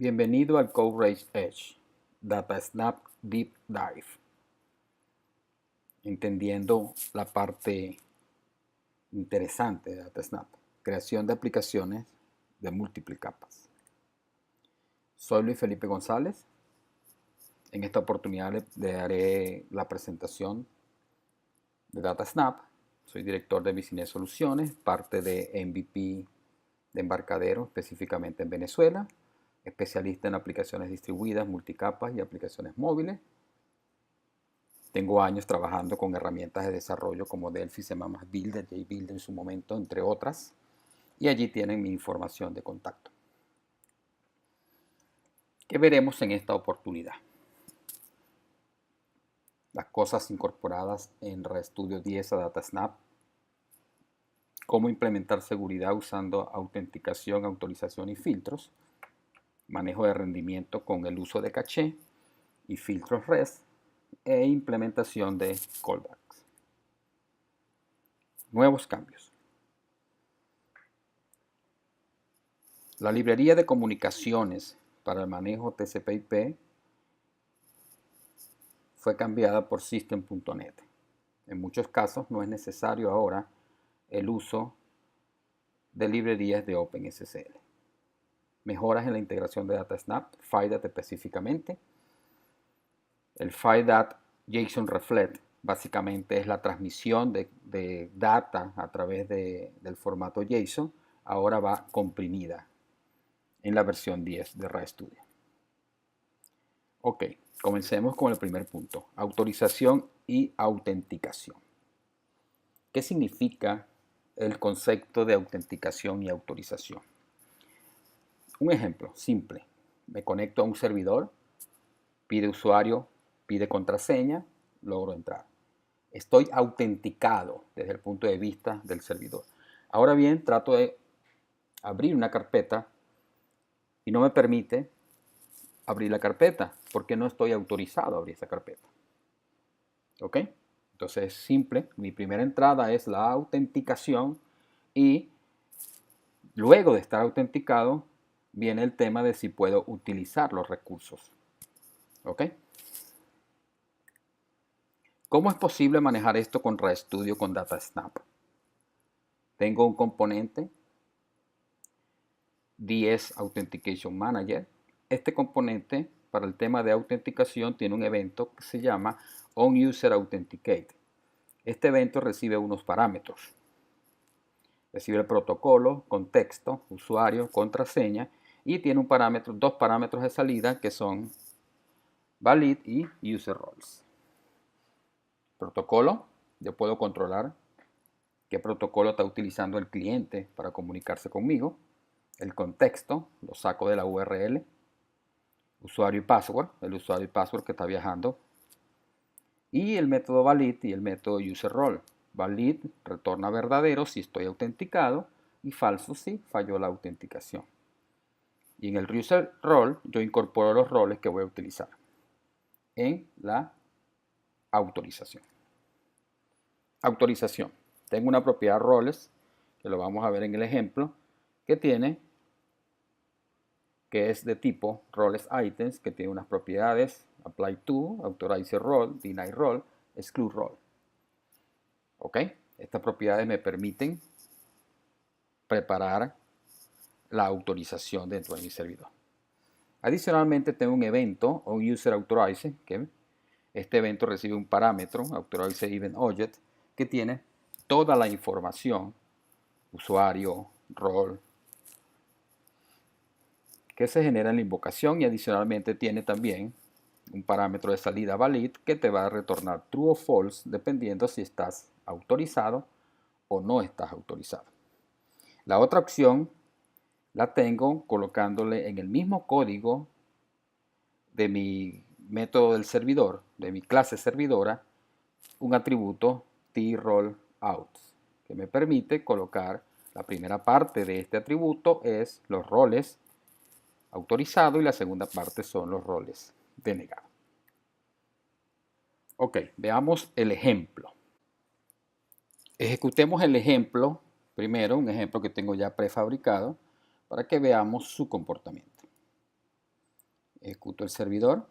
Bienvenido al Coverage Edge, DataSnap Deep Dive, entendiendo la parte interesante de DataSnap, creación de aplicaciones de múltiples capas. Soy Luis Felipe González. En esta oportunidad le daré la presentación de DataSnap. Soy director de Business Soluciones, parte de MVP de Embarcadero, específicamente en Venezuela. Especialista en aplicaciones distribuidas, multicapas y aplicaciones móviles. Tengo años trabajando con herramientas de desarrollo como Delphi, C++, Builder, JBuilder en su momento, entre otras. Y allí tienen mi información de contacto. ¿Qué veremos en esta oportunidad? Las cosas incorporadas en RStudio 10 a DataSnap. Cómo implementar seguridad usando autenticación, autorización y filtros. Manejo de rendimiento con el uso de caché y filtros REST e implementación de callbacks. Nuevos cambios. La librería de comunicaciones para el manejo TCP/IP fue cambiada por System.net. En muchos casos no es necesario ahora el uso de librerías de OpenSSL. Mejoras en la integración de DataSnap, FiDat específicamente. El FiDat JSON Reflect básicamente es la transmisión de data a través del formato JSON. Ahora va comprimida en la versión 10 de RStudio. Ok, comencemos con el primer punto, autorización y autenticación. ¿Qué significa el concepto de autenticación y autorización? Un ejemplo simple, me conecto a un servidor, pide usuario, pide contraseña, logro entrar. Estoy autenticado desde el punto de vista del servidor. Ahora bien, trato de abrir una carpeta y no me permite abrir la carpeta porque no estoy autorizado a abrir esa carpeta. ¿Ok? Entonces es simple. Mi primera entrada es la autenticación y luego de estar autenticado viene el tema de si puedo utilizar los recursos. ¿Ok? ¿Cómo es posible manejar esto con RStudio con DataSnap? Tengo un componente DS Authentication Manager. Este componente para el tema de autenticación tiene un evento que se llama OnUserAuthentiCate. Este evento recibe unos parámetros. Recibe el protocolo, contexto, usuario, contraseña y tiene dos parámetros de salida que son valid y user roles. Protocolo, yo puedo controlar qué protocolo está utilizando el cliente para comunicarse conmigo. El contexto lo saco de la URL. Usuario y password, el usuario y password que está viajando. Y el método valid y el método user role. Valid retorna verdadero si estoy autenticado y falso si falló la autenticación. Y en el user role yo incorporo los roles que voy a utilizar en la autorización. Autorización. Tengo una propiedad roles, que lo vamos a ver en el ejemplo, que es de tipo roles items, que tiene unas propiedades apply to, authorize role, deny role, exclude role. ¿Ok? Estas propiedades me permiten preparar la autorización dentro de mi servidor. Adicionalmente tengo un evento, OnUserAuthorize, que este evento recibe un parámetro, AuthorizeEventObject, que tiene toda la información, usuario, rol, que se genera en la invocación y adicionalmente tiene también un parámetro de salida valid que te va a retornar true o false dependiendo si estás autorizado o no estás autorizado. La otra opción la tengo colocándole en el mismo código de mi método del servidor, de mi clase servidora, un atributo TRollout, que me permite colocar la primera parte de este atributo es los roles autorizado y la segunda parte son los roles denegado. Ok, veamos el ejemplo. Ejecutemos el ejemplo, primero un ejemplo que tengo ya prefabricado, para que veamos su comportamiento. Ejecuto el servidor.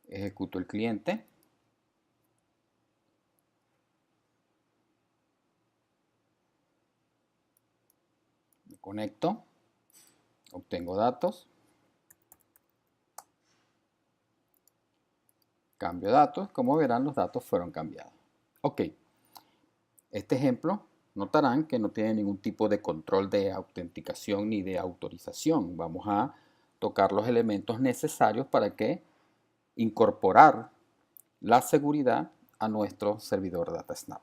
Ejecuto el cliente. Me conecto. Obtengo datos. Cambio datos. Como verán, los datos fueron cambiados. Ok. Este ejemplo, notarán que no tiene ningún tipo de control de autenticación ni de autorización. Vamos a tocar los elementos necesarios para que incorporar la seguridad a nuestro servidor DataSnap.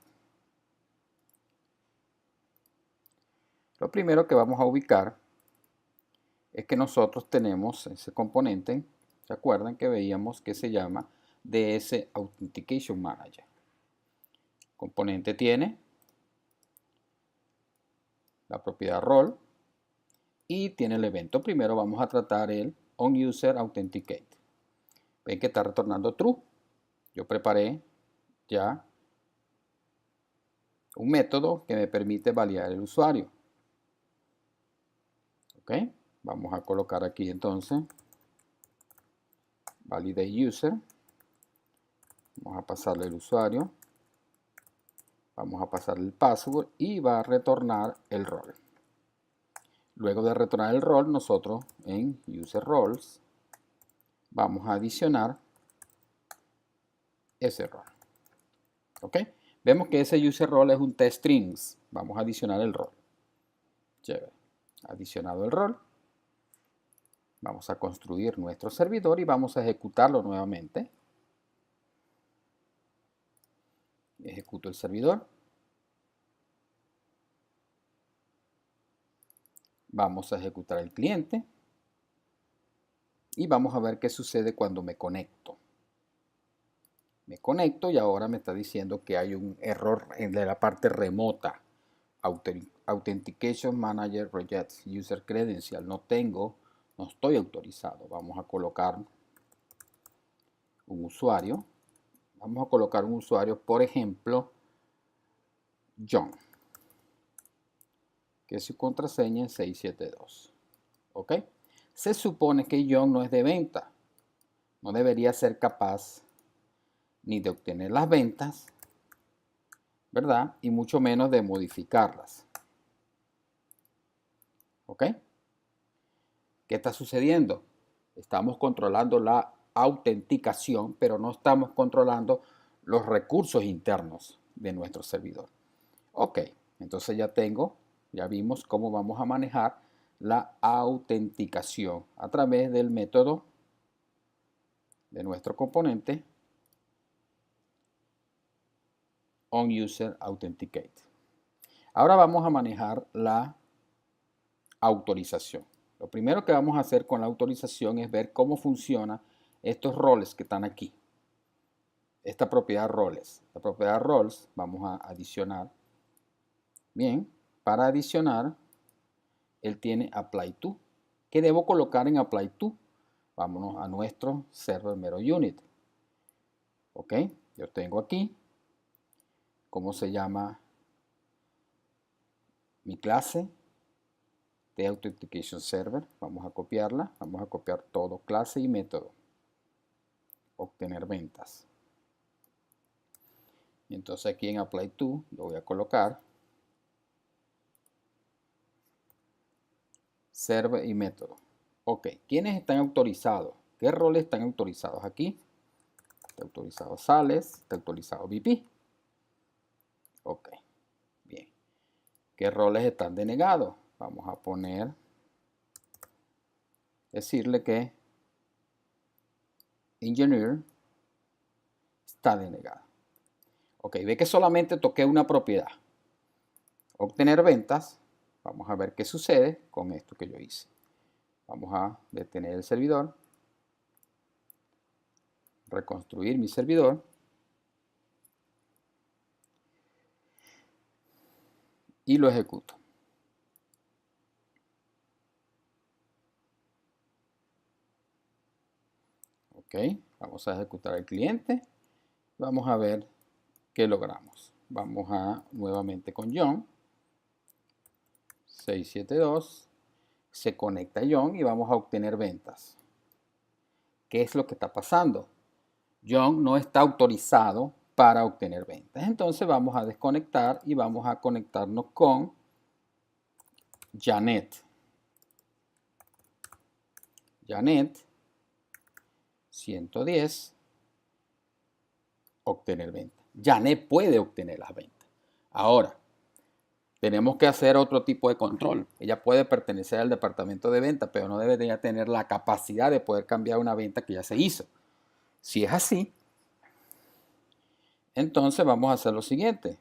Lo primero que vamos a ubicar es que nosotros tenemos ese componente, ¿se acuerdan que veíamos que se llama DS Authentication Manager? El componente tiene la propiedad role y tiene el evento. Primero vamos a tratar el onUserAuthenticated. Ven que está retornando true. Yo preparé ya un método que me permite validar el usuario. Ok, vamos a colocar aquí entonces validate user. Vamos a pasarle el usuario. Vamos a pasarle el password y va a retornar el rol. Luego de retornar el rol, nosotros en user roles vamos a adicionar ese rol. ¿Ok? Vemos que ese user role es un tstrings. Vamos a adicionar el rol. Chévere. Adicionado el rol. Vamos a construir nuestro servidor y vamos a ejecutarlo nuevamente. Ejecuto el servidor. Vamos a ejecutar el cliente. Y vamos a ver qué sucede cuando me conecto. Me conecto y ahora me está diciendo que hay un error en la parte remota. Authentication Manager Rejects User Credential. No estoy autorizado. Vamos a colocar un usuario. Vamos a colocar un usuario, por ejemplo, John, que su contraseña es 672. ¿Ok? Se supone que John no es de venta. No debería ser capaz ni de obtener las ventas, ¿verdad? Y mucho menos de modificarlas. ¿Ok? ¿Qué está sucediendo? Estamos controlando la autenticación, pero no estamos controlando los recursos internos de nuestro servidor. Ok, entonces ya vimos cómo vamos a manejar la autenticación a través del método de nuestro componente onUserAuthenticated. Ahora vamos a manejar la autorización. Lo primero que vamos a hacer con la autorización es ver cómo funcionan estos roles que están aquí. Esta propiedad roles. La propiedad roles vamos a adicionar. Bien, para adicionar, él tiene apply to. ¿Qué debo colocar en apply to? Vámonos a nuestro server mero unit. Ok, yo tengo aquí cómo se llama mi clase de Authentication Server. Vamos a copiarla. Vamos a copiar todo, clase y método. Obtener ventas. Y entonces aquí en Apply To lo voy a colocar Server y método. Ok, ¿quiénes están autorizados? ¿Qué roles están autorizados aquí? Está autorizado Sales, está autorizado VP. Ok, bien. ¿Qué roles están denegados? Vamos a poner, decirle que Engineer está denegado. Ok, ve que solamente toqué una propiedad. Obtener ventas. Vamos a ver qué sucede con esto que yo hice. Vamos a detener el servidor. Reconstruir mi servidor. Y lo ejecuto. Ok, vamos a ejecutar el cliente. Vamos a ver qué logramos. Vamos a nuevamente con John. 672. Se conecta John y vamos a obtener ventas. ¿Qué es lo que está pasando? John no está autorizado para obtener ventas. Entonces vamos a desconectar y vamos a conectarnos con Janet. Janet, 110, obtener ventas. Janet puede obtener las ventas. Ahora, tenemos que hacer otro tipo de control. Ella puede pertenecer al departamento de ventas, pero no debería tener la capacidad de poder cambiar una venta que ya se hizo. Si es así, entonces vamos a hacer lo siguiente.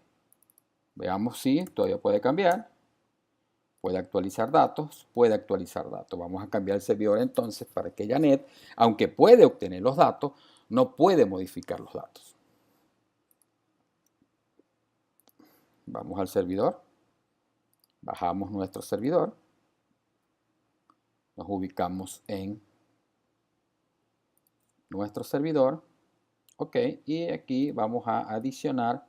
Veamos si todavía puede cambiar. Puede actualizar datos, puede actualizar datos. Vamos a cambiar el servidor entonces para que Janet, aunque puede obtener los datos, no puede modificar los datos. Vamos al servidor, bajamos nuestro servidor, nos ubicamos en nuestro servidor, ok, y aquí vamos a adicionar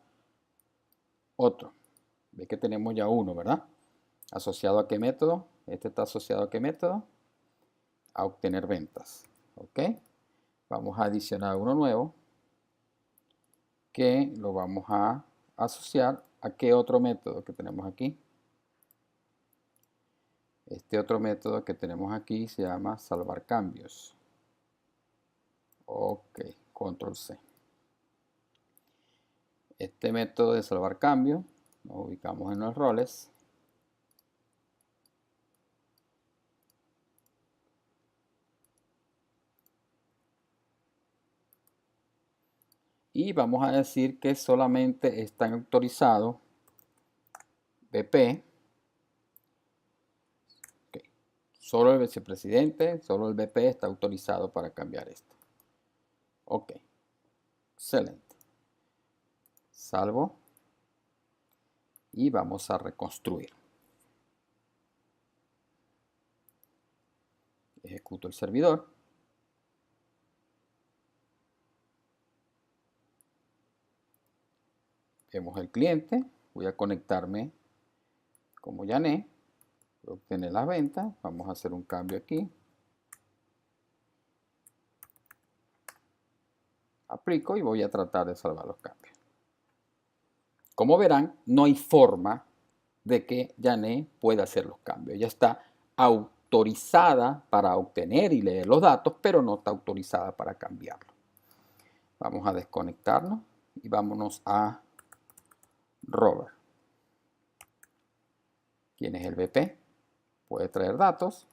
otro. Ve que tenemos ya uno, ¿verdad? ¿Asociado a qué método? Este está asociado a qué método? A obtener ventas, ok. Vamos a adicionar uno nuevo que lo vamos a asociar a qué otro método que tenemos aquí. Este otro método que tenemos aquí se llama salvar cambios. Ok, control C. Este método de salvar cambios, nos ubicamos en los roles. Y vamos a decir que solamente están autorizados BP. Okay. Solo el vicepresidente, solo el BP está autorizado para cambiar esto. Ok, excelente. Salvo y vamos a reconstruir. Ejecuto el servidor. Vemos el cliente. Voy a conectarme como Janet. Voy a obtener las ventas. Vamos a hacer un cambio aquí. Aplico y voy a tratar de salvar los cambios. Como verán, no hay forma de que Janet pueda hacer los cambios. Ella está autorizada para obtener y leer los datos, pero no está autorizada para cambiarlo. Vamos a desconectarnos y vámonos a Robert. ¿Quién es el BP? Puede traer datos.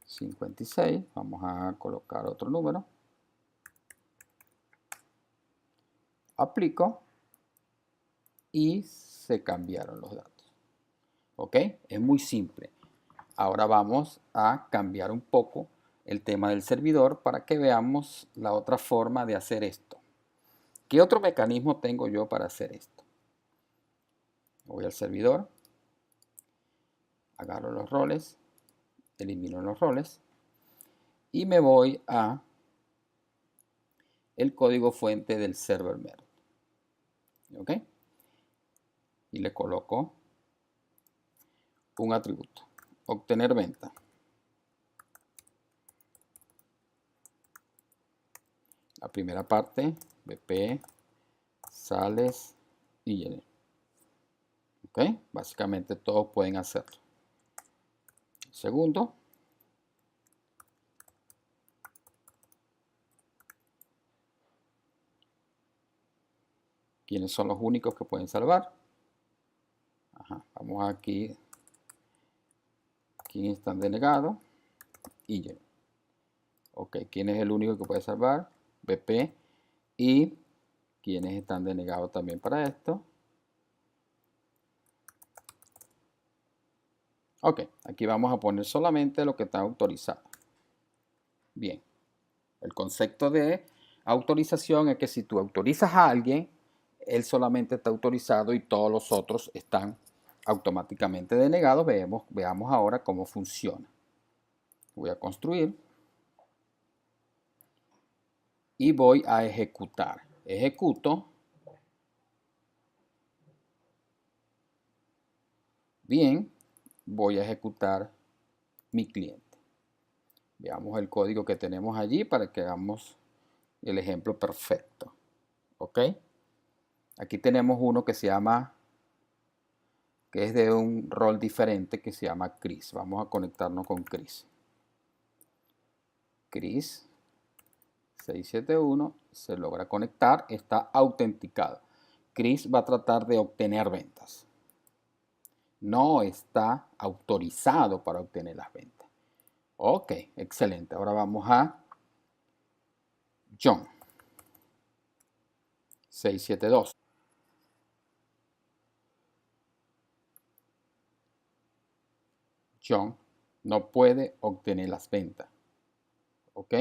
56. Vamos a colocar otro número. Aplico y se cambiaron los datos. ¿Ok? Es muy simple. Ahora vamos a cambiar un poco el tema del servidor para que veamos la otra forma de hacer esto. ¿Qué otro mecanismo tengo yo para hacer esto? Voy al servidor, agarro los roles, elimino los roles y me voy a el código fuente del server method. ¿Ok? Y le coloco un atributo, obtener venta. La primera parte, BP, sales y llené. ¿Ok? Básicamente todos pueden hacerlo. Segundo, ¿quiénes son los únicos que pueden salvar? Ajá, vamos aquí, ¿quién están denegados? Y lleno. Ok, ¿quién es el único que puede salvar? BP. Y quienes están denegados también para esto. Ok, aquí vamos a poner solamente lo que está autorizado. Bien, el concepto de autorización es que si tú autorizas a alguien, él solamente está autorizado y todos los otros están automáticamente denegados. Veamos ahora cómo funciona. Voy a construir y voy a ejecutar. Ejecuto. Bien, voy a ejecutar mi cliente. Veamos el código que tenemos allí para que hagamos el ejemplo perfecto. ¿Ok? Aquí tenemos uno que se llama, que es de un rol diferente que se llama Chris. Vamos a conectarnos con Chris. Chris 671 se logra conectar, está autenticado. Chris va a tratar de obtener ventas. No está autorizado para obtener las ventas. Ok, excelente. Ahora vamos a John 672. John no puede obtener las ventas. ¿Ok?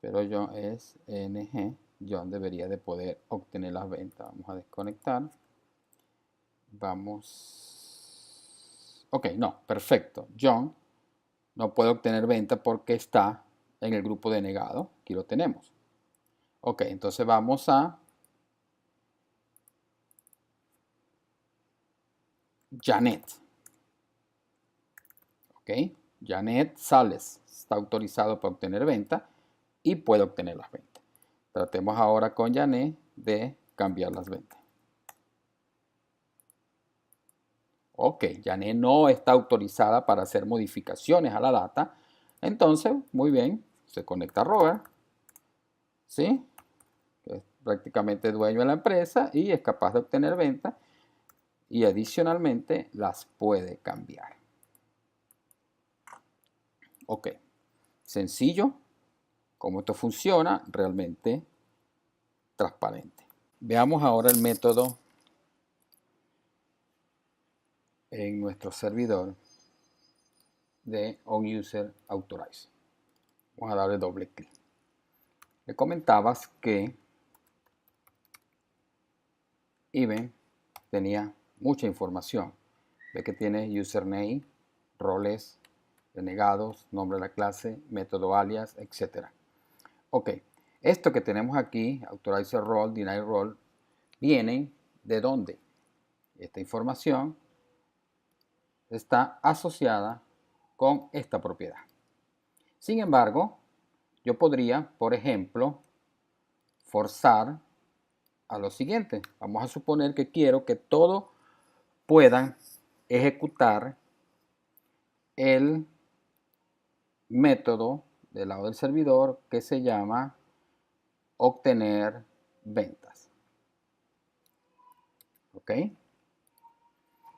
Pero John es NG. John debería de poder obtener las ventas. Vamos a desconectar. Vamos. Ok, no, perfecto. John no puede obtener venta porque está en el grupo de negado. Aquí lo tenemos. Ok, entonces vamos a Janet. Ok, Janet Sales está autorizado para obtener venta y puede obtener las ventas. Tratemos ahora con Janet de cambiar las ventas. Ok, Janet no está autorizada para hacer modificaciones a la data. Entonces, muy bien, se conecta a Robert, ¿sí? Que es prácticamente dueño de la empresa y es capaz de obtener ventas y adicionalmente las puede cambiar. Ok, sencillo, cómo esto funciona, realmente transparente. Veamos ahora el método en nuestro servidor de OnUserAuthorize. Vamos a darle doble clic. Le comentabas que Event tenía mucha información. Ve que tiene username, roles, denegados, nombre de la clase, método alias, etc. Ok, esto que tenemos aquí, authorizer role, deny role, viene de dónde? Esta información está asociada con esta propiedad. Sin embargo, yo podría, por ejemplo, forzar a lo siguiente. Vamos a suponer que quiero que todos puedan ejecutar el método del lado del servidor que se llama obtener ventas. ¿Ok?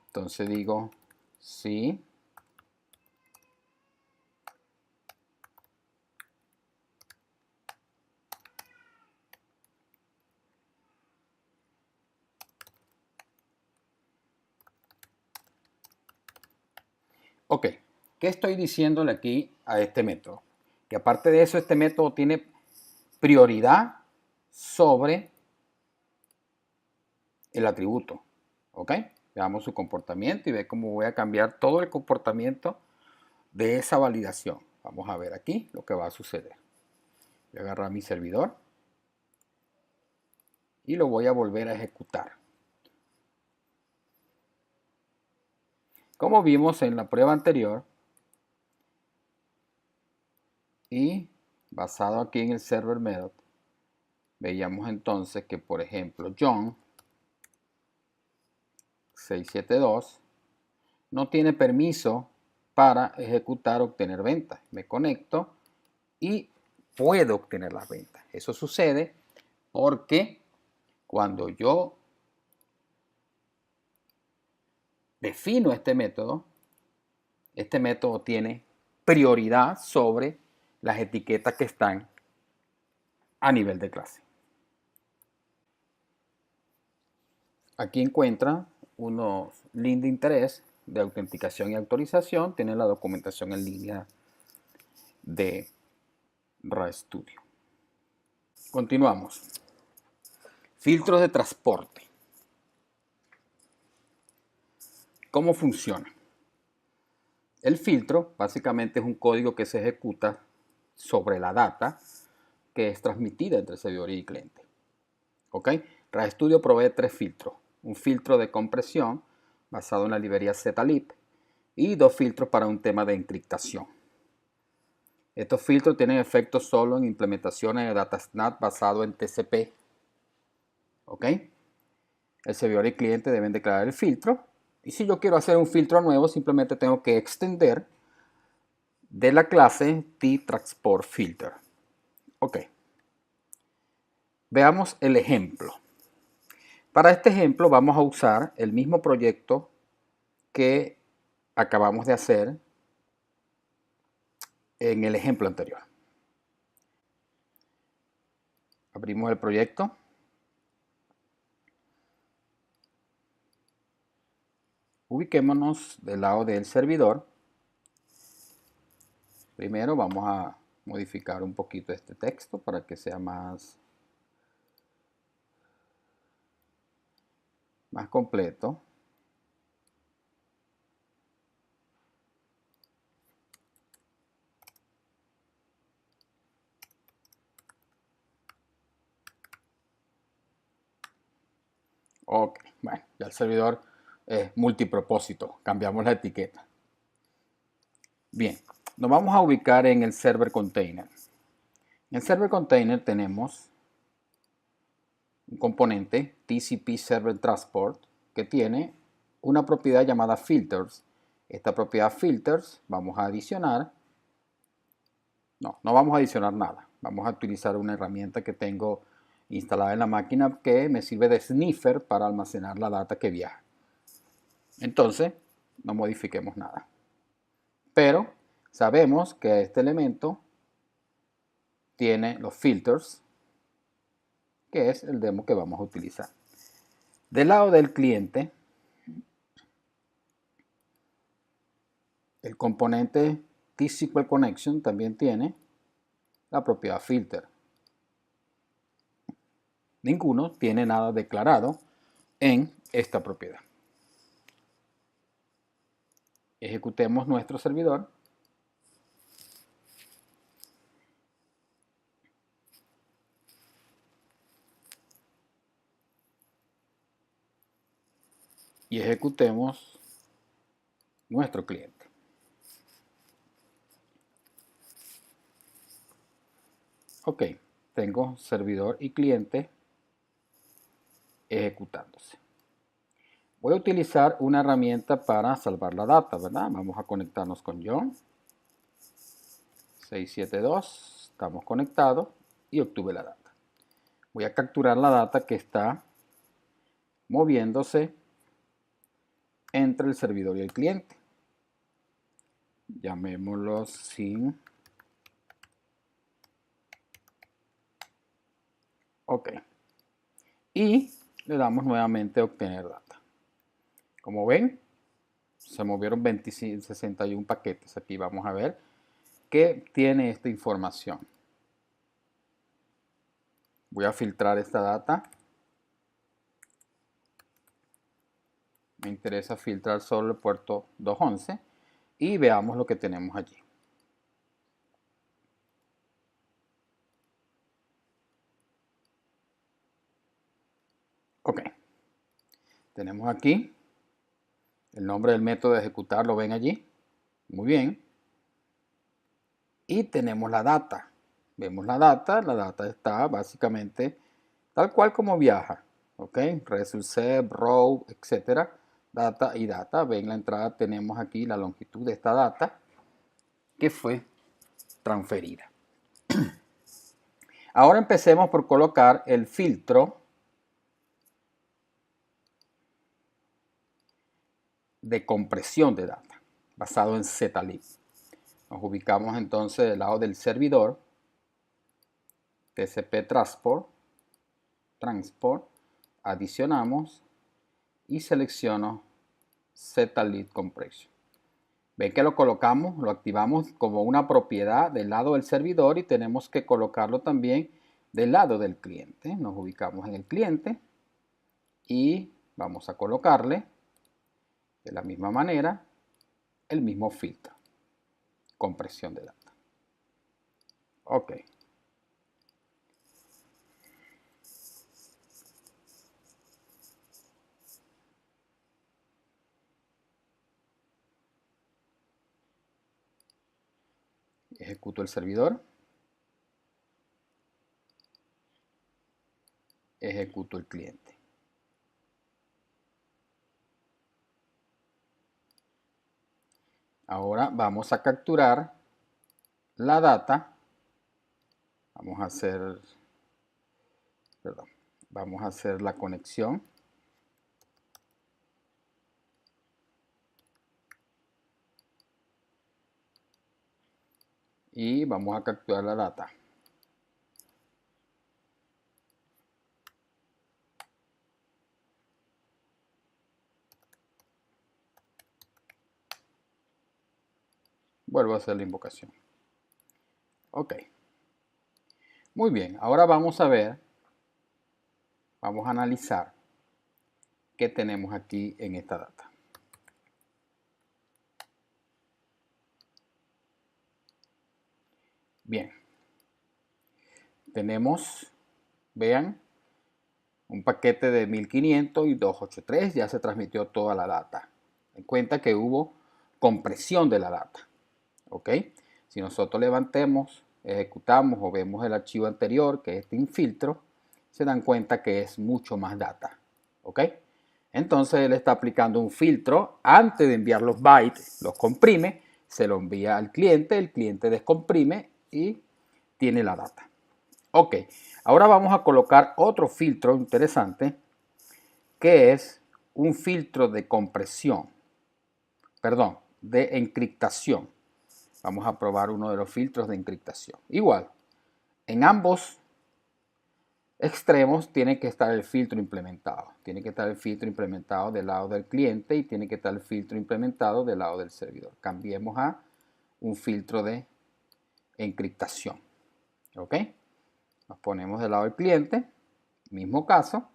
Entonces digo sí. Ok, ¿qué estoy diciéndole aquí a este método? Que aparte de eso, este método tiene prioridad sobre el atributo. ¿Ok? Veamos su comportamiento y ve cómo voy a cambiar todo el comportamiento de esa validación. Vamos a ver aquí lo que va a suceder. Voy a agarrar mi servidor y lo voy a volver a ejecutar. Como vimos en la prueba anterior y basado aquí en el server method, veíamos entonces que, por ejemplo, John 672 no tiene permiso para ejecutar obtener ventas. Me conecto y puedo obtener las ventas. Eso sucede porque cuando yo defino este método tiene prioridad sobre las etiquetas que están a nivel de clase. Aquí encuentra unos links de interés de autenticación y autorización. Tienen la documentación en línea de RAStudio. Continuamos. Filtros de transporte. ¿Cómo funciona? El filtro básicamente es un código que se ejecuta sobre la data que es transmitida entre servidor y cliente. ¿Ok? RAStudio provee tres filtros. Un filtro de compresión, basado en la librería zlib, y 2 filtros para un tema de encriptación. Estos filtros tienen efecto solo en implementaciones de DataSnap basado en TCP. ¿Ok? El servidor y el cliente deben declarar el filtro. Y si yo quiero hacer un filtro nuevo, simplemente tengo que extender de la clase tTransportFilter. Ok. Veamos el ejemplo. Para este ejemplo vamos a usar el mismo proyecto que acabamos de hacer en el ejemplo anterior. Abrimos el proyecto. Ubiquémonos del lado del servidor. Primero vamos a modificar un poquito este texto para que sea más completo. Ok, bueno, ya el servidor es multipropósito, cambiamos la etiqueta. Bien, nos vamos a ubicar en el server container. En el server container tenemos un componente TCP Server Transport que tiene una propiedad llamada filters. Esta propiedad filters vamos a adicionar. No vamos a adicionar nada. Vamos a utilizar una herramienta que tengo instalada en la máquina que me sirve de sniffer para almacenar la data que viaja. Entonces, no modifiquemos nada. Pero sabemos que este elemento tiene los filters, que es el demo que vamos a utilizar. Del lado del cliente, el componente T-SQL Connection también tiene la propiedad filter. Ninguno tiene nada declarado en esta propiedad. Ejecutemos nuestro servidor. Y ejecutemos nuestro cliente. Ok, tengo servidor y cliente ejecutándose. Voy a utilizar una herramienta para salvar la data, ¿verdad? Vamos a conectarnos con John. 672, estamos conectados y obtuve la data. Voy a capturar la data que está moviéndose entre el servidor y el cliente. Llamémoslo sin. Ok. Y le damos nuevamente a obtener data. Como ven, se movieron 61 paquetes. Aquí vamos a ver qué tiene esta información. Voy a filtrar esta data. Me interesa filtrar solo el puerto 211 y veamos lo que tenemos allí. Ok. Tenemos aquí el nombre del método de ejecutar, lo ven allí. Muy bien. Y tenemos la data. Vemos la data está básicamente tal cual como viaja. Ok, result, row, etcétera. Data y data. Ven la entrada, tenemos aquí la longitud de esta data que fue transferida. Ahora empecemos por colocar el filtro de compresión de data basado en zlib. Nos ubicamos entonces del lado del servidor, TCP Transport, adicionamos y selecciono zlib Compression. Ven que lo colocamos, lo activamos como una propiedad del lado del servidor y tenemos que colocarlo también del lado del cliente. Nos ubicamos en el cliente y vamos a colocarle de la misma manera el mismo filtro, compresión de data. Ok. Ejecuto el servidor. Ejecuto el cliente. Ahora vamos a capturar la data. Vamos a hacer la conexión. Y vamos a capturar la data. Vuelvo a hacer la invocación. Ok. Muy bien, ahora vamos a ver, vamos a analizar qué tenemos aquí en esta data. Bien. Tenemos, vean, un paquete de 1500 y 283, ya se transmitió toda la data. En cuenta que hubo compresión de la data. ¿Ok? Si nosotros levantemos, ejecutamos o vemos el archivo anterior, que es este infiltro, se dan cuenta que es mucho más data. ¿Ok? Entonces él está aplicando un filtro antes de enviar los bytes, los comprime, se lo envía al cliente, el cliente descomprime y tiene la data. Ok, ahora vamos a colocar otro filtro interesante, que es un filtro de compresión, perdón, de encriptación. Vamos a probar uno de los filtros de encriptación. Igual, en ambos extremos tiene que estar el filtro implementado. Tiene que estar el filtro implementado del lado del cliente y tiene que estar el filtro implementado del lado del servidor. Cambiemos a un filtro de encriptación. ¿Ok? Nos ponemos del lado del cliente, mismo caso,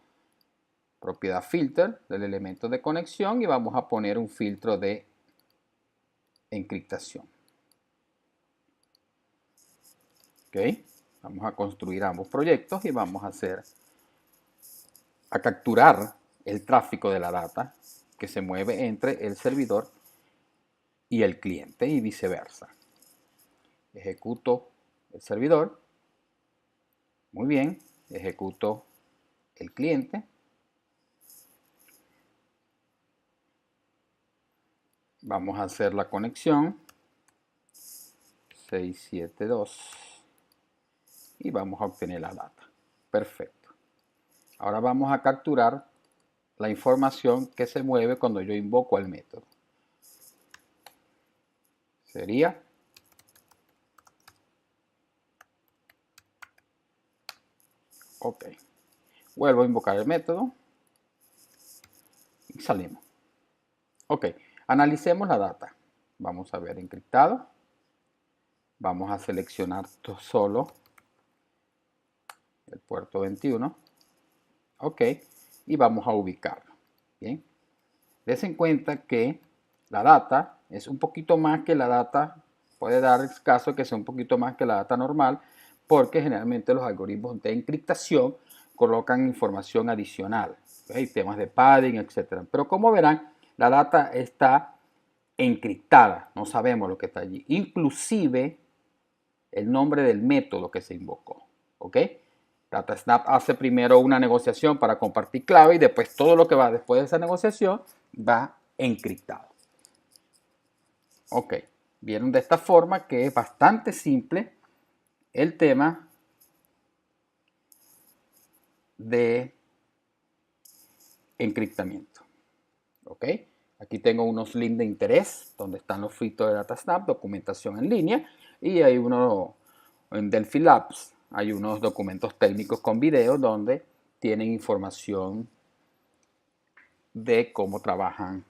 propiedad filter del elemento de conexión y vamos a poner un filtro de encriptación. Ok, vamos a construir ambos proyectos y vamos a capturar el tráfico de la data que se mueve entre el servidor y el cliente y viceversa. Ejecuto el servidor. Muy bien, ejecuto el cliente. Vamos a hacer la conexión 672 y vamos a obtener la data. Perfecto. Ahora vamos a capturar la información que se mueve cuando yo invoco al método. Sería ok. Vuelvo a invocar el método y salimos. Ok, analicemos la data. Vamos a ver encriptado. Vamos a seleccionar solo el puerto 21. Ok, y vamos a ubicarlo. Bien, des en cuenta que la data es un poquito más que la data, puede dar el caso que sea un poquito más que la data normal, porque generalmente los algoritmos de encriptación colocan información adicional, ¿okay? Temas de padding, etc. Pero como verán, la data está encriptada, no sabemos lo que está allí, inclusive el nombre del método que se invocó, ¿ok? DataSnap hace primero una negociación para compartir clave y después todo lo que va después de esa negociación va encriptado. Ok, vieron de esta forma que es bastante simple el tema de encriptamiento. Ok, aquí tengo unos links de interés donde están los filtros de DataSnap, documentación en línea, y hay uno en Delphi Labs, hay unos documentos técnicos con video donde tienen información de cómo trabajan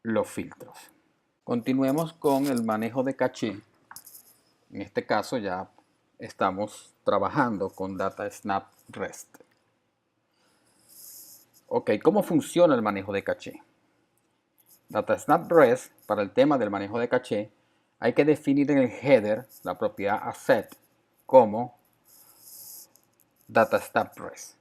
los filtros. Continuemos con el manejo de caché. En este caso ya estamos trabajando con DataSnap REST. Ok, ¿cómo funciona el manejo de caché? DataSnap REST, para el tema del manejo de caché, hay que definir en el header la propiedad asset como DataSnap REST.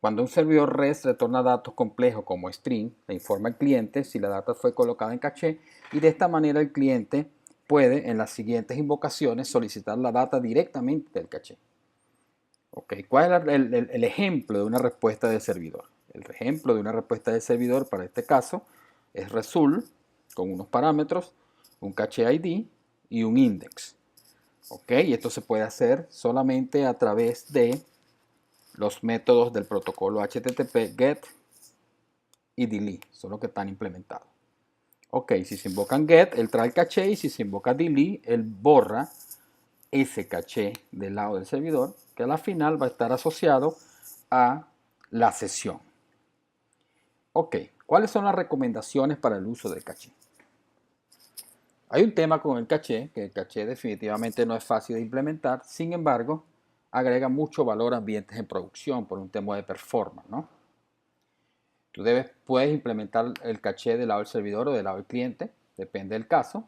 Cuando un servidor REST retorna datos complejos como string, le informa al cliente si la data fue colocada en caché y de esta manera el cliente puede en las siguientes invocaciones solicitar la data directamente del caché. Okay. ¿Cuál es el ejemplo de una respuesta del servidor? El ejemplo de una respuesta del servidor para este caso es result con unos parámetros, un caché ID y un index. Okay. Y esto se puede hacer solamente a través de los métodos del protocolo HTTP GET y delete, son los que están implementados. Ok, si se invocan GET, él trae el caché, y si se invoca delete, él borra ese caché del lado del servidor, que a la final va a estar asociado a la sesión. Ok, ¿cuáles son las recomendaciones para el uso del caché? Hay un tema con el caché, que el caché definitivamente no es fácil de implementar, sin embargo, agrega mucho valor a ambientes en producción por un tema de performance, ¿no? Tú puedes implementar el caché del lado del servidor o del lado del cliente, depende del caso.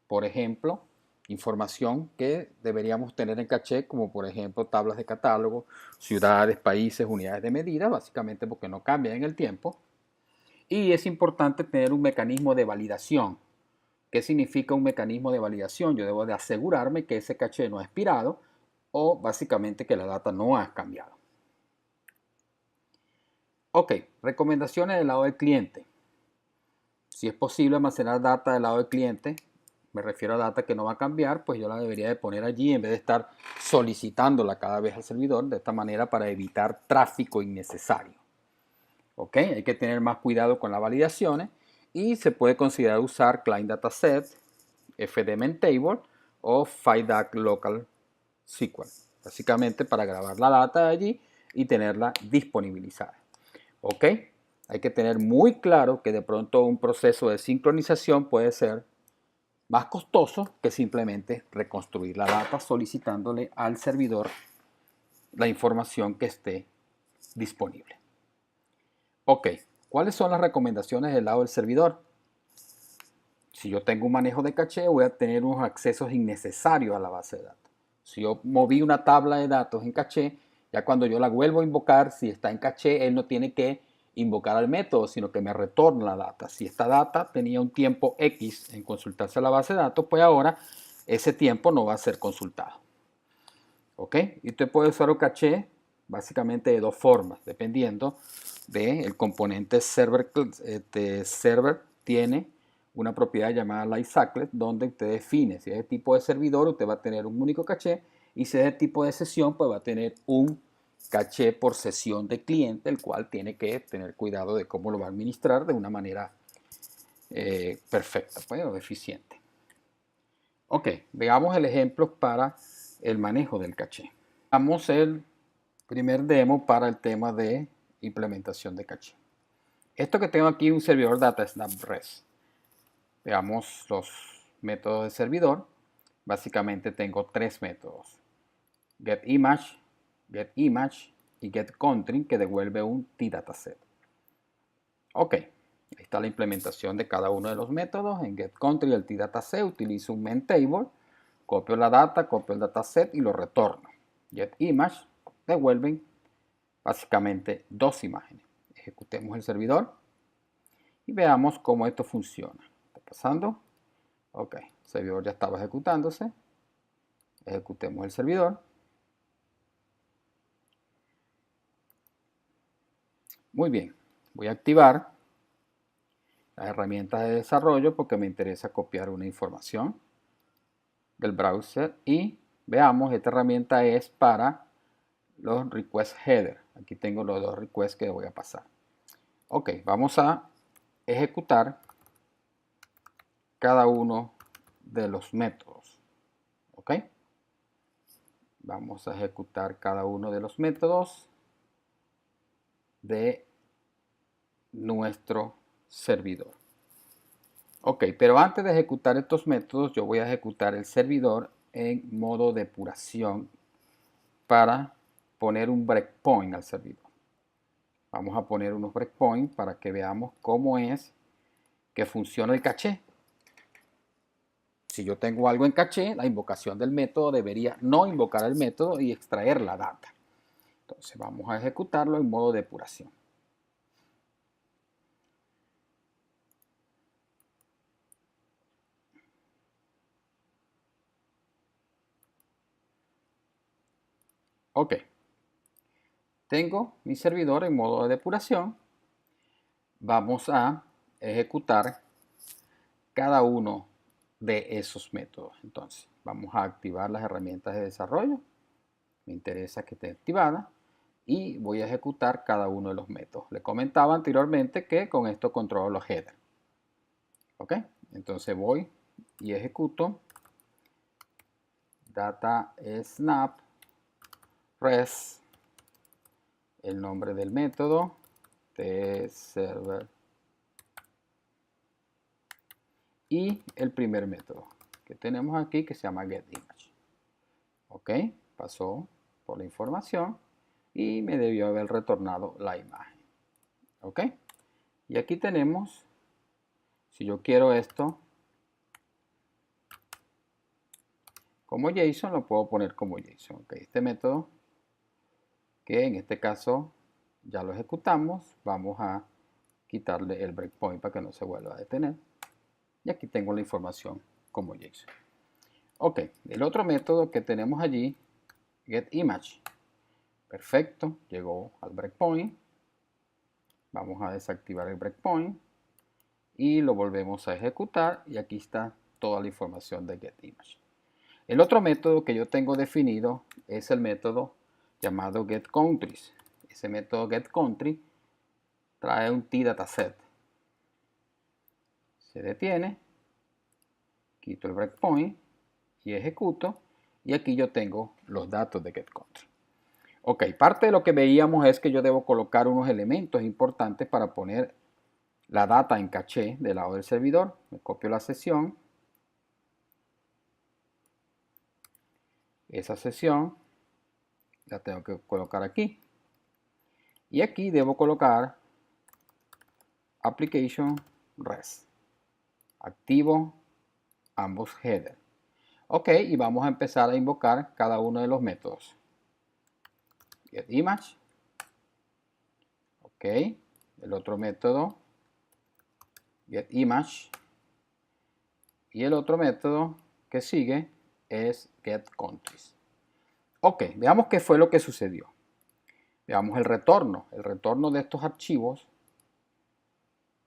Por ejemplo, información que deberíamos tener en caché, como por ejemplo tablas de catálogo, ciudades, países, unidades de medida, básicamente porque no cambian en el tiempo. Y es importante tener un mecanismo de validación. ¿Qué significa un mecanismo de validación? Yo debo de asegurarme que ese caché no ha expirado o básicamente que la data no ha cambiado. Ok, recomendaciones del lado del cliente. Si es posible almacenar data del lado del cliente, me refiero a data que no va a cambiar, pues yo la debería de poner allí en vez de estar solicitándola cada vez al servidor, de esta manera para evitar tráfico innecesario. ¿Ok? Hay que tener más cuidado con las validaciones y se puede considerar usar Client Dataset, FDMN Table o FIDAC Local SQL, básicamente para grabar la data allí y tenerla disponibilizada. ¿Ok? Hay que tener muy claro que de pronto un proceso de sincronización puede ser más costoso que simplemente reconstruir la data solicitándole al servidor la información que esté disponible. Ok, ¿cuáles son las recomendaciones del lado del servidor? Si yo tengo un manejo de caché, voy a tener unos accesos innecesarios a la base de datos. Si yo moví una tabla de datos en caché, ya cuando yo la vuelvo a invocar, si está en caché, él no tiene que invocar al método, sino que me retorna la data. Si esta data tenía un tiempo X en consultarse a la base de datos, pues ahora ese tiempo no va a ser consultado. ¿Ok? Y usted puede usar un caché básicamente de dos formas, dependiendo del componente server. Server tiene una propiedad llamada lightcycles, donde usted define si es de tipo de servidor, usted va a tener un único caché, y si es de tipo de sesión, pues va a tener un caché por sesión de cliente, el cual tiene que tener cuidado de cómo lo va a administrar de una manera perfecta, pues, o eficiente. Ok, veamos el ejemplo para el manejo del caché. Vamos el primer demo para el tema de implementación de caché. Esto que tengo aquí es un servidor DataSnap REST. Veamos los métodos de servidor. Básicamente tengo tres métodos: getImage, getImage y getCountry, que devuelve un tDataset. Ok, ahí está la implementación de cada uno de los métodos. En getCountry, el tDataset, utilizo un main-table, copio la data, copio el dataset y lo retorno. GetImage devuelven básicamente dos imágenes. Ejecutemos el servidor y veamos cómo esto funciona. ¿Está pasando? Ok, el servidor ya estaba ejecutándose. Ejecutemos el servidor. Muy bien, voy a activar las herramientas de desarrollo porque me interesa copiar una información del browser y veamos, esta herramienta es para los request header. Aquí tengo los dos requests que voy a pasar. Ok, vamos a ejecutar cada uno de los métodos. Ok, vamos a ejecutar cada uno de los métodos de nuestro servidor. Ok, pero antes de ejecutar estos métodos, yo voy a ejecutar el servidor en modo depuración para poner un breakpoint al servidor. Vamos a poner unos breakpoints para que veamos cómo es que funciona el caché. Si yo tengo algo en caché, la invocación del método debería no invocar el método y extraer la data. Entonces vamos a ejecutarlo en modo depuración. Ok. Tengo mi servidor en modo de depuración. Vamos a ejecutar cada uno de esos métodos. Entonces, vamos a activar las herramientas de desarrollo. Me interesa que esté activada. Y voy a ejecutar cada uno de los métodos. Le comentaba anteriormente que con esto controlo los headers. Ok. Entonces voy y ejecuto data snap res, el nombre del método, tserver, y el primer método que tenemos aquí que se llama getImage. Ok, pasó por la información y me debió haber retornado la imagen. Ok, y aquí tenemos, si yo quiero esto como JSON, lo puedo poner como JSON. Ok, este método, que en este caso ya lo ejecutamos, vamos a quitarle el breakpoint para que no se vuelva a detener. Y aquí tengo la información como JSON. Ok, el otro método que tenemos allí, getImage. Perfecto, llegó al breakpoint. Vamos a desactivar el breakpoint y lo volvemos a ejecutar y aquí está toda la información de getImage. El otro método que yo tengo definido es el método llamado getCountries. Ese método getCountry trae un tDataset. Se detiene, quito el breakpoint y ejecuto, y aquí yo tengo los datos de getCountry. Ok, parte de lo que veíamos es que yo debo colocar unos elementos importantes para poner la data en caché del lado del servidor. Me copio la sesión, esa sesión la tengo que colocar aquí, y aquí debo colocar application res, activo ambos headers. Ok, y vamos a empezar a invocar cada uno de los métodos. GetImage. Ok, el otro método getImage. Y el otro método que sigue es getCountries. Ok, veamos qué fue lo que sucedió. Veamos el retorno de estos archivos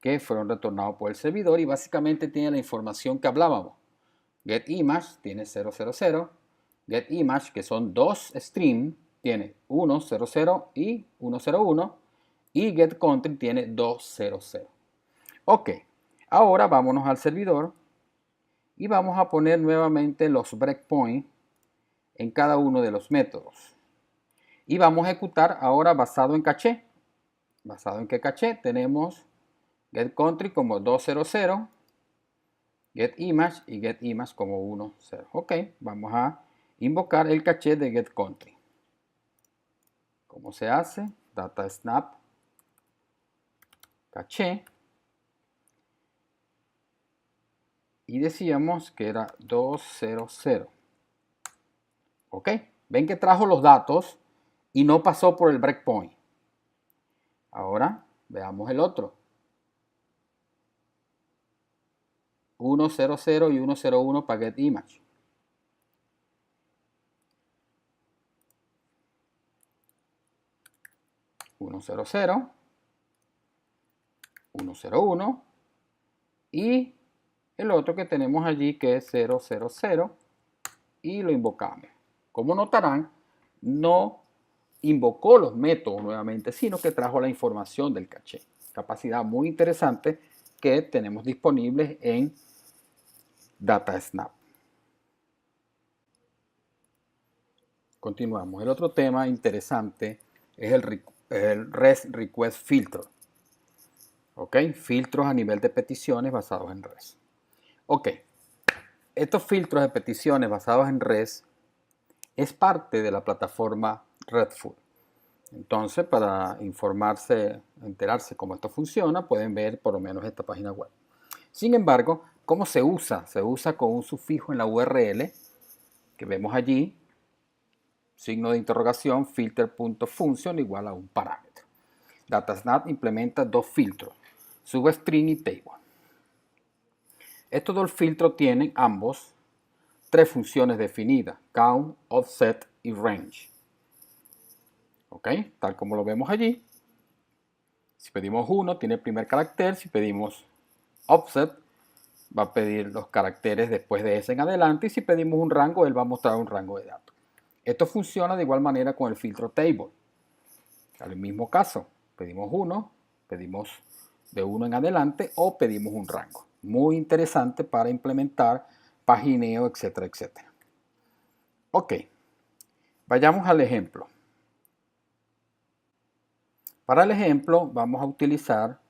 que fueron retornados por el servidor y básicamente tiene la información que hablábamos. GetImage tiene 000, getImage, que son dos streams, tiene 100 y 101, y getCountry tiene 200. Ok, ahora vámonos al servidor y vamos a poner nuevamente los breakpoints en cada uno de los métodos. Y vamos a ejecutar ahora basado en caché. ¿Basado en qué caché? Tenemos getCountry como 200, getImage y getImage como 10. Ok, vamos a invocar el caché de getCountry. ¿Cómo se hace? Data snap caché. Y decíamos que era 200. Ok, ven que trajo los datos y no pasó por el breakpoint. Ahora veamos el otro. 100 y 101 para getImage. Uno 101 y el otro que tenemos allí que es 000 y lo invocamos. Como notarán, no invocó los métodos nuevamente, sino que trajo la información del caché. Capacidad muy interesante que tenemos disponible en DataSnap. Continuamos. El otro tema interesante es el REST Request Filter. ¿Ok? Filtros a nivel de peticiones basados en REST. Ok. Estos filtros de peticiones basados en REST es parte de la plataforma RESTful. Entonces, para informarse, enterarse cómo esto funciona, pueden ver por lo menos esta página web. Sin embargo, ¿cómo se usa? Se usa con un sufijo en la URL que vemos allí, signo de interrogación, filter.function igual a un parámetro. DataSnap implementa dos filtros, substring y table. Estos dos filtros tienen ambos tres funciones definidas, count, offset y range. ¿Ok? Tal como lo vemos allí. Si pedimos 1, tiene el primer carácter. Si pedimos offset, va a pedir los caracteres después de ese en adelante. Y si pedimos un rango, él va a mostrar un rango de datos. Esto funciona de igual manera con el filtro table. Al mismo caso, pedimos 1, pedimos de 1 en adelante o pedimos un rango. Muy interesante para implementar pagineo, etcétera, etcétera. Ok, vayamos al ejemplo. Para el ejemplo vamos a utilizar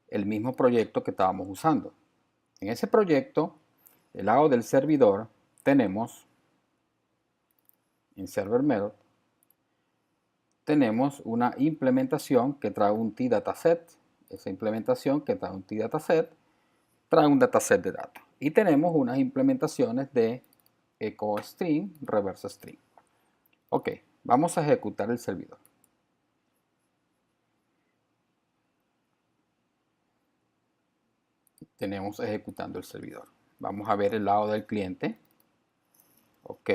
el mismo proyecto que estábamos usando. En ese proyecto, del lado del servidor, tenemos, en Server Method, tenemos una implementación que trae un T-Dataset. Esa implementación que trae un T-Dataset trae un dataset de datos. Y tenemos unas implementaciones de echo string, reverse string. Ok, vamos a ejecutar el servidor. Tenemos ejecutando el servidor. Vamos a ver el lado del cliente. Ok.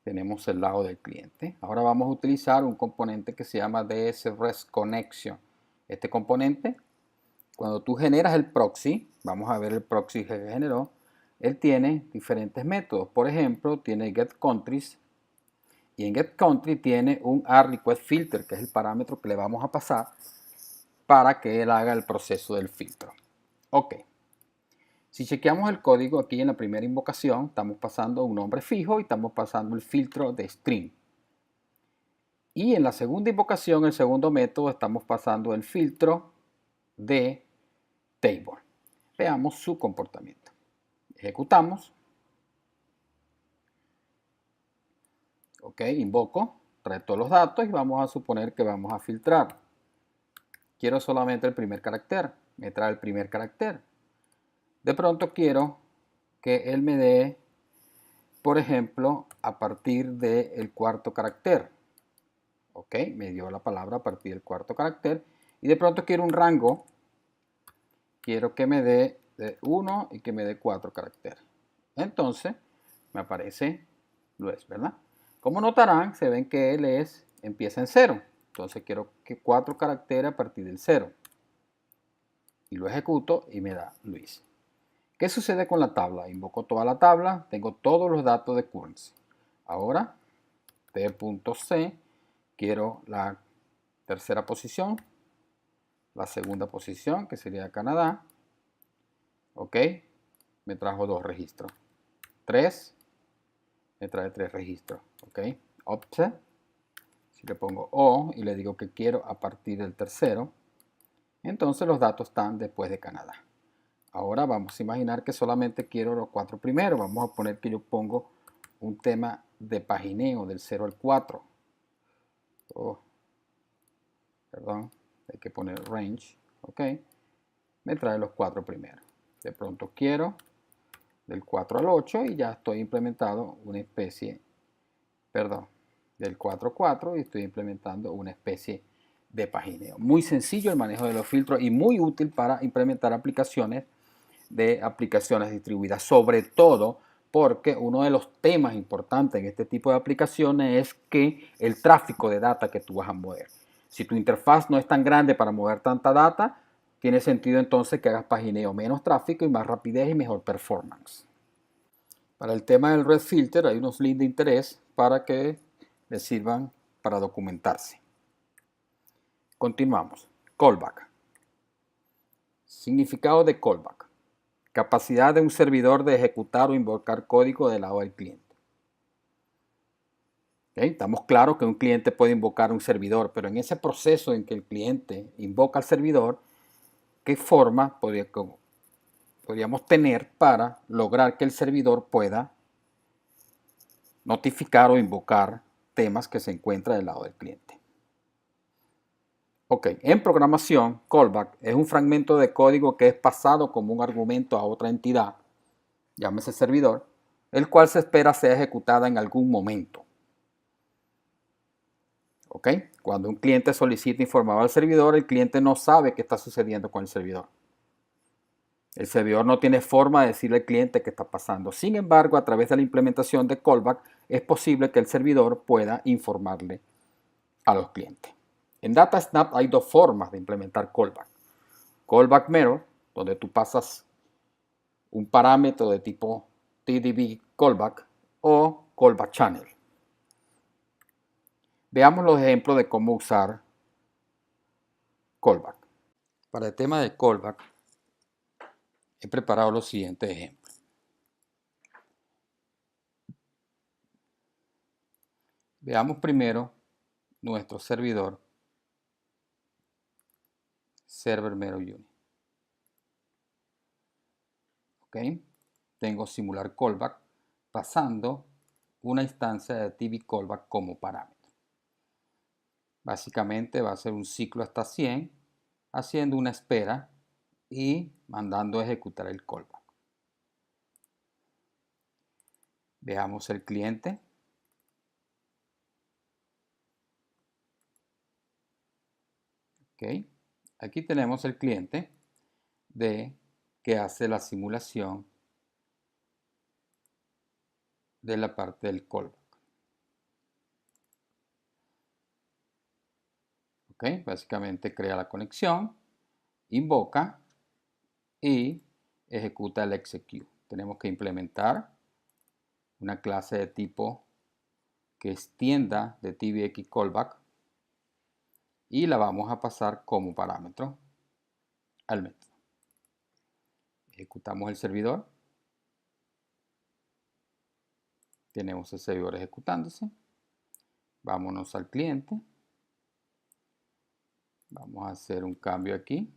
Tenemos el lado del cliente. Ahora vamos a utilizar un componente que se llama DS REST Connection. Este componente, cuando tú generas el proxy, vamos a ver el proxy que generó, él tiene diferentes métodos. Por ejemplo, tiene getCountries y en getCountry tiene un addRequestFilter, que es el parámetro que le vamos a pasar para que él haga el proceso del filtro. Ok. Si chequeamos el código aquí en la primera invocación, estamos pasando un nombre fijo y estamos pasando el filtro de string. Y en la segunda invocación, el segundo método, estamos pasando el filtro de table. Veamos su comportamiento. Ejecutamos. Ok, invoco, trae todos los datos y vamos a suponer que vamos a filtrar. Quiero solamente el primer carácter, me trae el primer carácter. De pronto quiero que él me dé, por ejemplo, a partir del cuarto carácter. Ok, me dio la palabra a partir del cuarto carácter. Y de pronto quiero un rango. Quiero que me dé de 1 y que me dé 4 caracteres. Entonces, me aparece Luis, ¿verdad? Como notarán, se ven que él empieza en 0. Entonces quiero que 4 caracteres a partir del 0. Y lo ejecuto y me da Luis. ¿Qué sucede con la tabla? Invoco toda la tabla, tengo todos los datos de currency. Ahora, t.c, quiero la tercera posición, la segunda posición, que sería Canadá. Ok, me trajo 2 registros. 3, me trae 3 registros. Ok, offset, si le pongo O y le digo que quiero a partir del tercero, entonces los datos están después de Canadá. Ahora vamos a imaginar que solamente quiero los 4 primeros. Vamos a poner que yo pongo un tema de pagineo del 0 al 4. Perdón, hay que poner range. Ok, me trae los 4 primeros. De pronto quiero del 4 al 8 y ya estoy implementando una especie, perdón, del 4 al 4 y estoy implementando una especie de pagineo. Muy sencillo el manejo de los filtros y muy útil para implementar aplicaciones distribuidas, sobre todo porque uno de los temas importantes en este tipo de aplicaciones es que el tráfico de data que tú vas a mover. Si tu interfaz no es tan grande para mover tanta data, tiene sentido entonces que hagas pagineo, menos tráfico y más rapidez y mejor performance. Para el tema del REST Filter hay unos links de interés para que les sirvan para documentarse. Continuamos. Callback. Significado de callback. Capacidad de un servidor de ejecutar o invocar código del lado del cliente. ¿Okay? Estamos claros que un cliente puede invocar un servidor, pero en ese proceso en que el cliente invoca al servidor, ¿qué forma podríamos tener para lograr que el servidor pueda notificar o invocar temas que se encuentran del lado del cliente? Ok, en programación, callback es un fragmento de código que es pasado como un argumento a otra entidad, llámese servidor, el cual se espera sea ejecutada en algún momento. ¿Ok? Cuando un cliente solicita informar al servidor, el cliente no sabe qué está sucediendo con el servidor. El servidor no tiene forma de decirle al cliente qué está pasando. Sin embargo, a través de la implementación de callback, es posible que el servidor pueda informarle a los clientes. En DataSnap hay dos formas de implementar callback. Callback mero, donde tú pasas un parámetro de tipo TDB callback, o callback channel. Veamos los ejemplos de cómo usar callback. Para el tema de callback, he preparado los siguientes ejemplos. Veamos primero nuestro servidor Server Mero Unit. ¿Ok? Tengo simular callback pasando una instancia de TV callback como parámetro. Básicamente va a ser un ciclo hasta 100, haciendo una espera y mandando a ejecutar el callback. Veamos el cliente. ¿Ok? Aquí tenemos el cliente que hace la simulación de la parte del callback. ¿Ok? Básicamente crea la conexión, invoca y ejecuta el execute. Tenemos que implementar una clase de tipo que extienda de TBX callback y la vamos a pasar como parámetro al método. Ejecutamos el servidor. Tenemos el servidor ejecutándose. Vámonos al cliente. Vamos a hacer un cambio aquí.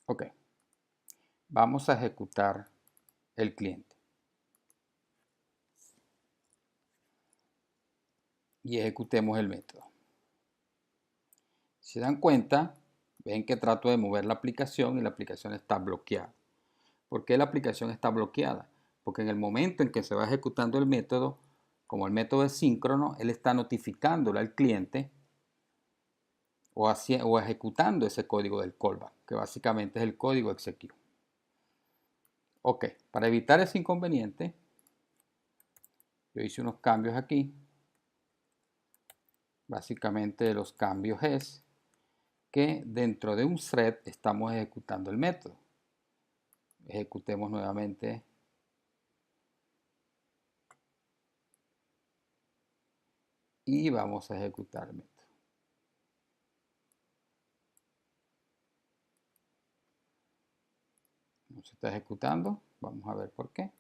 Ok. Vamos a ejecutar el cliente. Y ejecutemos el método. Si se dan cuenta, ven que trato de mover la aplicación y la aplicación está bloqueada. ¿Por qué la aplicación está bloqueada? Porque en el momento en que se va ejecutando el método, como el método es síncrono, él está notificándole al cliente o ejecutando ese código del callback, que básicamente es el código execute. Ok, para evitar ese inconveniente, yo hice unos cambios aquí. Básicamente los cambios es que dentro de un thread estamos ejecutando el método. Ejecutemos nuevamente y vamos a ejecutar el método. No se está ejecutando, vamos a ver por qué.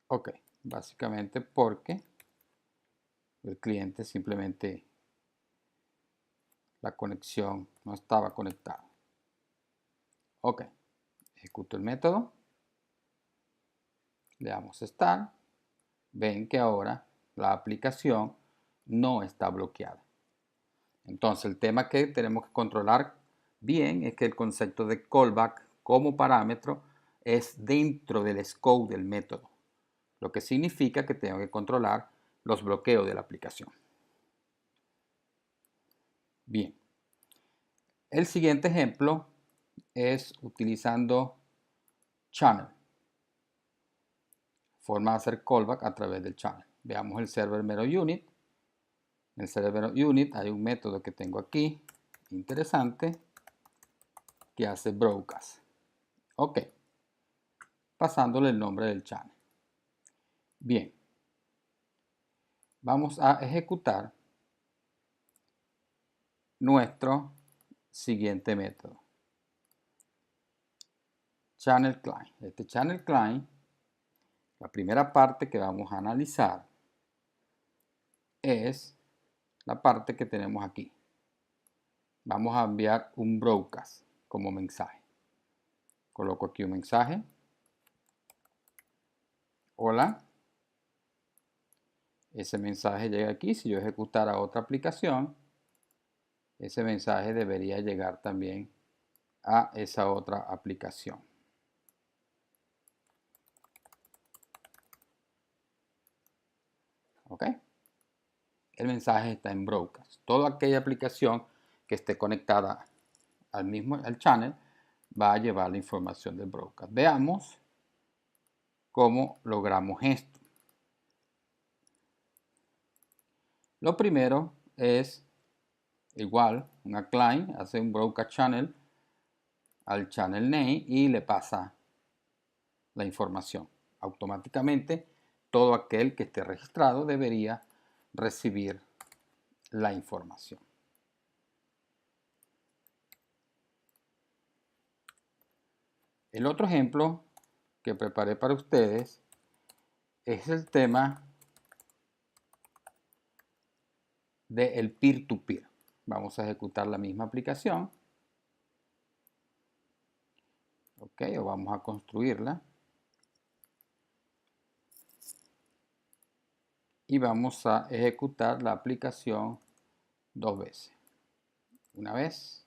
Ok, básicamente porque el cliente simplemente la conexión no estaba conectada. Ok, ejecuto el método, le damos Start, ven que ahora la aplicación no está bloqueada. Entonces el tema que tenemos que controlar bien es que el concepto de callback como parámetro es dentro del scope del método, lo que significa que tengo que controlar los bloqueos de la aplicación. Bien, el siguiente ejemplo es utilizando channel, forma de hacer callback a través del channel. Veamos el server mero unit. En el server mero unit hay un método que tengo aquí, interesante, que hace broadcast. Ok, pasándole el nombre del channel. Bien, vamos a ejecutar nuestro siguiente método. Channel client. Este channel client, la primera parte que vamos a analizar es la parte que tenemos aquí. Vamos a enviar un broadcast como mensaje. Coloco aquí un mensaje. Hola. Ese mensaje llega aquí. Si yo ejecutara otra aplicación, ese mensaje debería llegar también a esa otra aplicación. ¿Ok? El mensaje está en broadcast. Toda aquella aplicación que esté conectada al channel va a llevar la información del broadcast. Veamos cómo logramos esto. Lo primero es igual, una client hace un broadcast channel al channel name y le pasa la información. Automáticamente todo aquel que esté registrado debería recibir la información. El otro ejemplo que preparé para ustedes es el tema del peer-to-peer. Vamos a ejecutar la misma aplicación. Ok, o vamos a construirla. Y vamos a ejecutar la aplicación 2 veces. Una vez,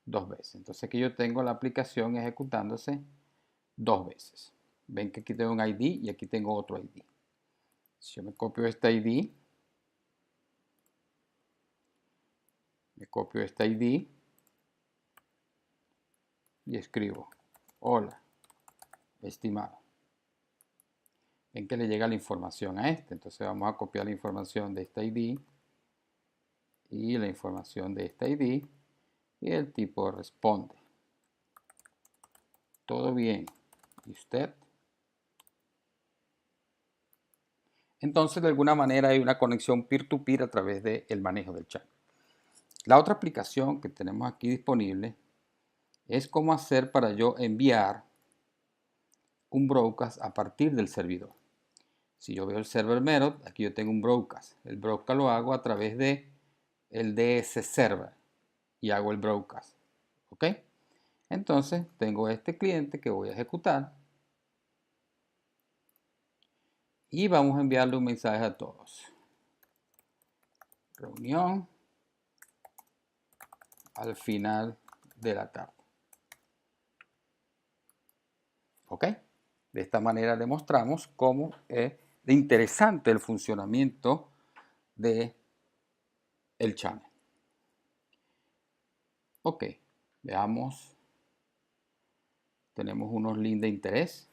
2 veces. Entonces aquí yo tengo la aplicación ejecutándose 2 veces. Ven que aquí tengo un ID y aquí tengo otro ID. Si yo me copio este ID, y escribo: hola, estimado. Ven que le llega la información a este. Entonces vamos a copiar la información de este ID y la información de este ID y el tipo responde: todo bien, ¿y usted? Entonces de alguna manera hay una conexión peer-to-peer a través del manejo del chat. La otra aplicación que tenemos aquí disponible es cómo hacer para yo enviar un broadcast a partir del servidor. Si yo veo el server method, aquí yo tengo un broadcast. El broadcast lo hago a través de el DS server y hago el broadcast. ¿Ok? Entonces tengo este cliente que voy a ejecutar y vamos a enviarle un mensaje a todos. Reunión al final de la tarde. ¿Ok? De esta manera demostramos cómo es interesante el funcionamiento de el channel. Ok, veamos. Tenemos unos links de interés.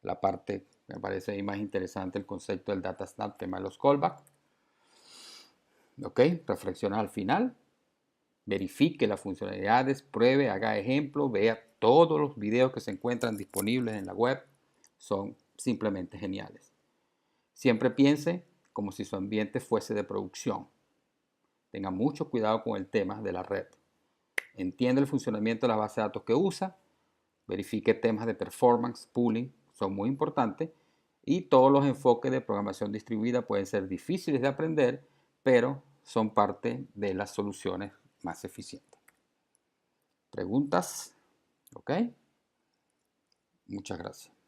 La parte que me parece ahí más interesante, el concepto del data snap, tema de los callbacks. Ok, reflexiona al final. Verifique las funcionalidades, pruebe, haga ejemplo, vea todos los videos que se encuentran disponibles en la web. Son simplemente geniales. Siempre piense como si su ambiente fuese de producción. Tenga mucho cuidado con el tema de la red. Entiende el funcionamiento de la base de datos que usa. Verifique temas de performance, pooling, son muy importantes. Y todos los enfoques de programación distribuida pueden ser difíciles de aprender, pero son parte de las soluciones más eficientes. ¿Preguntas? ¿Ok? Muchas gracias.